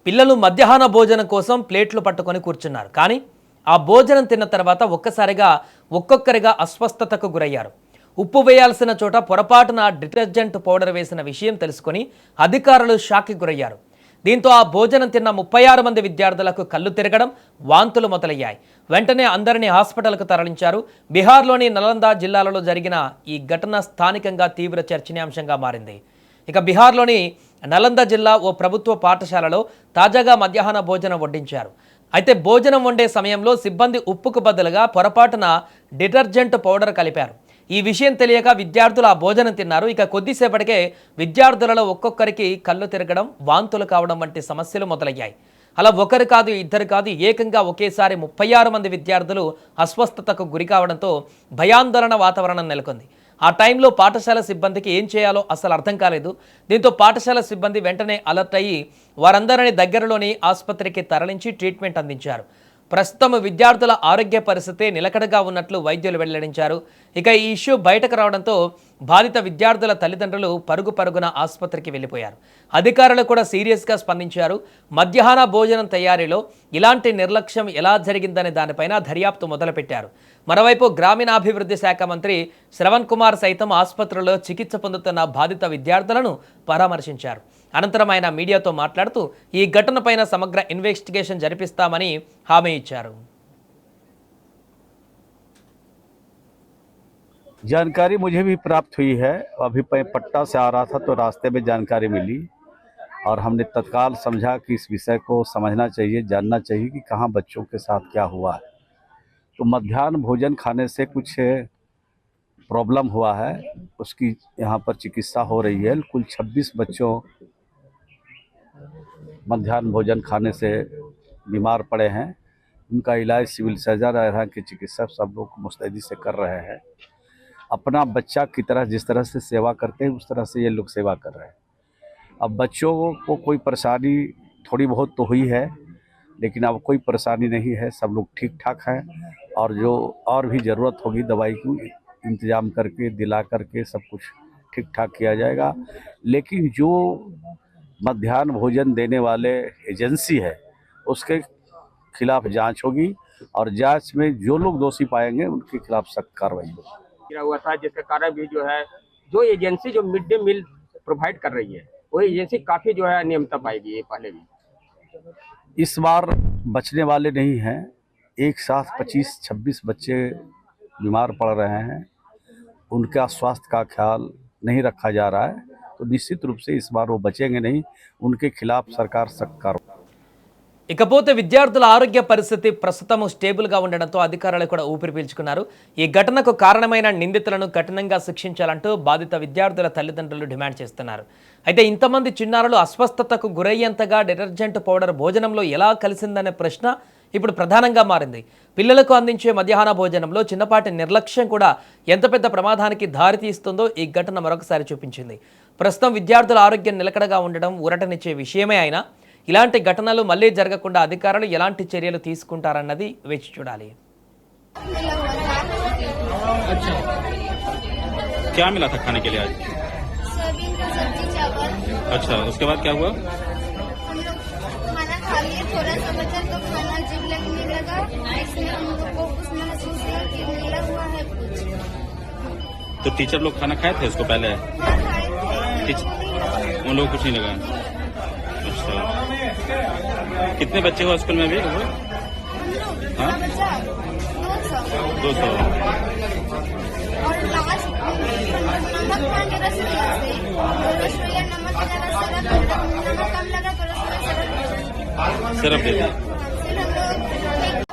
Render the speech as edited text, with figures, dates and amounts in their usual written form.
పిల్లలు మధ్యాహ్న భోజనం కోసం ప్లేట్లు పట్టుకొని కూర్చున్నారు. కానీ ఆ భోజనం తిన్న తర్వాత ఒక్కొక్కరిగా అస్వస్థతకు గురయ్యారు. ఉప్పు వేయాల్సిన చోట పొరపాటున డిటర్జెంట్ పౌడర్ వేసిన విషయం తెలుసుకొని అధికారులు షాక్కి గురయ్యారు. దీంతో ఆ భోజనం తిన్న 36 మంది విద్యార్థులకు కళ్ళు తిరగడం, వాంతులు మొదలయ్యాయి. వెంటనే అందరినీ హాస్పిటల్కు తరలించారు. బీహార్లోని నలంద జిల్లాలలో జరిగిన ఈ ఘటన స్థానికంగా తీవ్ర చర్చనీయాంశంగా మారింది. ఇక బీహార్లోని నలంద జిల్లా ఓ ప్రభుత్వ పాఠశాలలో తాజాగా మధ్యాహ్న భోజనం వడ్డించారు. అయితే భోజనం వండే సమయంలో సిబ్బంది ఉప్పుకు బదులుగా పొరపాటున డిటర్జెంట్ పౌడర్ కలిపారు. ఈ విషయం తెలియక విద్యార్థులు ఆ భోజనం తిన్నారు. ఇక కొద్దిసేపటికే విద్యార్థులలో ఒక్కొక్కరికి కళ్ళు తిరగడం, వాంతులు కావడం వంటి సమస్యలు మొదలయ్యాయి. అలా ఒకరు కాదు, ఇద్దరు కాదు, ఏకంగా ఒకేసారి 36 మంది విద్యార్థులు అస్వస్థతకు గురి కావడంతో భయాందోళన వాతావరణం నెలకొంది. ఆ టైంలో పాఠశాల సిబ్బందికి ఏం చేయాలో అసలు అర్థం కాలేదు. దీంతో పాఠశాల సిబ్బంది వెంటనే అలర్ట్ అయ్యి వారందరినీ దగ్గరలోని ఆసుపత్రికి తరలించి ట్రీట్మెంట్ అందించారు. ప్రస్తుతం విద్యార్థుల ఆరోగ్య పరిస్థితి నిలకడగా ఉన్నట్లు వైద్యులు వెల్లడించారు. ఇక ఈ ఇష్యూ బయటకు రావడంతో బాధిత విద్యార్థుల తల్లిదండ్రులు పరుగున ఆసుపత్రికి వెళ్ళిపోయారు. అధికారులు కూడా సీరియస్గా స్పందించారు. మధ్యాహ్న భోజనం తయారీలో ఇలాంటి నిర్లక్ష్యం ఎలా జరిగిందనే దానిపైన దర్యాప్తు మొదలుపెట్టారు. మరోవైపు గ్రామీణాభివృద్ధి శాఖ మంత్రి శ్రవణ్ కుమార్ సైతం ఆసుపత్రిలో చికిత్స పొందుతున్న బాధిత విద్యార్థులను పరామర్శించారు. అనంతరం ఆయన మీడియాతో మాట్లాడుతూ ఈ ఘటనపైన సమగ్ర ఇన్వెస్టిగేషన్ జరిపిస్తామని హామీ ఇచ్చారు. जानकारी मुझे भी प्राप्त हुई है। अभी मैं पटना से आ रहा था तो रास्ते में जानकारी मिली और हमने तत्काल समझा कि इस विषय को समझना चाहिए, जानना चाहिए कि कहाँ बच्चों के साथ क्या हुआ है। तो मध्याह्न भोजन खाने से कुछ प्रॉब्लम हुआ है, उसकी यहाँ पर चिकित्सा हो रही है। कुल 26 बच्चों मध्याह्न भोजन खाने से बीमार पड़े हैं। उनका इलाज सिविल सर्जन और यहाँ के चिकित्सक सब लोग मुस्तैदी से कर रहे हैं। अपना बच्चा की तरह जिस तरह से सेवा करते हैं उस तरह से ये लोग सेवा कर रहे हैं। अब बच्चों को कोई परेशानी थोड़ी बहुत तो हुई है, लेकिन अब कोई परेशानी नहीं है, सब लोग ठीक ठाक हैं। और जो और भी ज़रूरत होगी दवाई की इंतज़ाम करके दिला करके सब कुछ ठीक ठाक किया जाएगा। लेकिन जो मध्याह्न भोजन देने वाले एजेंसी है उसके खिलाफ जांच होगी और जांच में जो लोग दोषी पाएंगे उनके खिलाफ सख्त कार्रवाई होगी। हुआ था जिसके कारण भी जो एजेंसी जो मिड डे मील प्रोवाइड कर रही है वही एजेंसी काफ़ी अनियमितता पाएगी। पहले भी इस बार बचने वाले नहीं हैं। एक साथ 25-26 बच्चे बीमार पड़ रहे हैं, उनका स्वास्थ्य का ख्याल नहीं रखा जा रहा है। तो निश्चित रूप से इस बार वो बचेंगे नहीं, उनके खिलाफ सरकार सख्त कार्रवाई। ఇకపోతే విద్యార్థుల ఆరోగ్య పరిస్థితి ప్రస్తుతం స్టేబుల్గా ఉండడంతో అధికారులు కూడా ఊపిరి పీల్చుకున్నారు. ఈ ఘటనకు కారణమైన నిందితులను కఠినంగా శిక్షించాలంటూ బాధిత విద్యార్థుల తల్లిదండ్రులు డిమాండ్ చేస్తున్నారు. అయితే ఇంతమంది చిన్నారులు అస్వస్థతకు గురయ్యేంతగా డిటర్జెంట్ పౌడర్ భోజనంలో ఎలా కలిసిందనే ప్రశ్న ఇప్పుడు ప్రధానంగా మారింది. పిల్లలకు అందించే మధ్యాహ్న భోజనంలో చిన్నపాటి నిర్లక్ష్యం కూడా ఎంత పెద్ద ప్రమాదానికి దారితీస్తుందో ఈ ఘటన మరొకసారి చూపించింది. ప్రస్తుతం విద్యార్థుల ఆరోగ్యం నిలకడగా ఉండడం ఊరటనిచ్చే విషయమే అయినా ఇలాంటి ఘటనలు మళ్ళీ జరగకుండా అధికారులు ఎలాంటి చర్యలు తీసుకుంటారన్నది వేచి చూడాలి. क्या मिला था खाने के लिए आज? सोयाबीन का सब्जी चावल। अच्छा, उसके बाद क्या हुआ? हम लोग खाना खा लिए, थोड़ा सा बचा तो खाना अजीब लगने लगा। इसलिए हम लोग को उसमें महसूस हुआ कि मिला हुआ है कुछ। तो टीचर लोग खाना खाए थे उसको पहले? हाँ, खाए थे। उन लोग कुछ नहीं लगा? अच्छा, कितने बच्चे हो स्कूल में अभी? हाँ, 200। और लास्ट नमक खाने रसगुल्ला से रसगुल्ला नमक कम लगा तो रसगुल्ला सिर्फ दे दी।